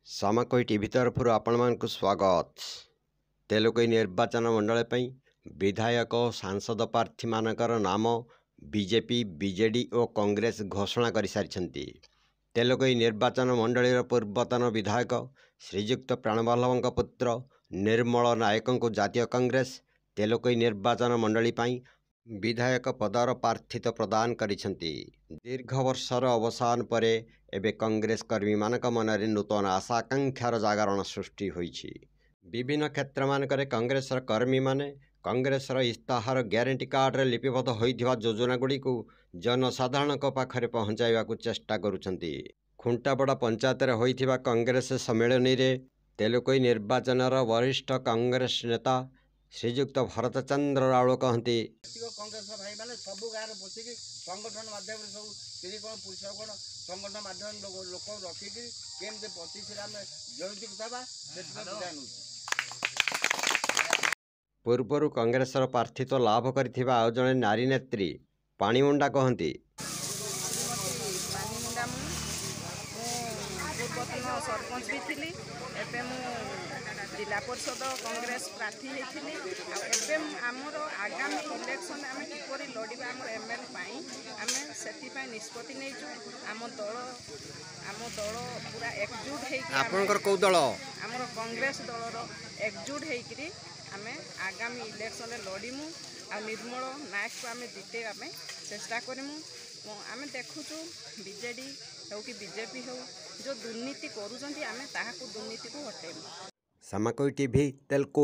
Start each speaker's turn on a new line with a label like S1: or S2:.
S1: सामकोई TV तरफ आपण स्वागत। तेलुगु निर्वाचन मंडल पर विधायक और सांसद प्रार्थी मानकर नाम बीजेपी बीजेडी और कांग्रेस घोषणा कर सारी। तेलुगु निर्वाचन मंडल पूर्वतन विधायक श्रीजुक्त प्राणवल्लभ पुत्र निर्मल नायक को जातीय कांग्रेस तेलुगु निर्वाचन मंडल पर विधायक पदर प्रार्थित्व प्रदान करिसेंती। दीर्घ वर्षर अवसान पर एबे कांग्रेस कर्मी मानक मनरे नूतन आशा आकांक्षार जागरण सृष्टि होईछि। विभिन्न क्षेत्र मानकरे कांग्रेसर कर्मी माने कांग्रेसर इस्ताहार ग्यारंटी कार्ड रे लिपिबद्ध होइथिबा योजना गुडी को जनसाधारण पाखरे पहुंचाइबा को चेष्टा करुछंती। खुंटापड़ा पंचायत रे होइथिबा कांग्रेस सम्मेलन रे तेलुगु निर्वाचनर वरिष्ठ कांग्रेस नेता श्रीजुक्त भरत चंद्र राउल कहते
S2: कांग्रेस भाई मैंने सब गाँव में बसिक संगठन माध्यम सब स्त्री कौन पुरुष कौन संगठन माध्यम लोक रखिक केमती 25 आम जयंती बुझा
S1: पूर्वर कांग्रेसर प्रार्थित्व लाभ करथिबा आउ जणे नारी नेत्री पाणीमुंडा कहते
S3: पूर्वतन सरपंच भी थी एवं जिला परिषद कांग्रेस प्रार्थी होती आमर आगामी इलेक्शन आम किपर लड़वा आम एमएल आम से निष्पत्ति नहीं आम दल पूरा एकजुट हो
S1: दल
S3: आमर कांग्रेस दलर एकजुट होकर आम आगामी इलेक्शन लड़मु आ निर्मल नायक को आम जितेगा चेष्टा करमु। आम देखुचु बीजेडी हो कि बीजेपी हो जो दुर्नीति करुँच आम ताहाकु दुर्नीति को हटेबु।
S1: सामकोई टीवी तेलुगु।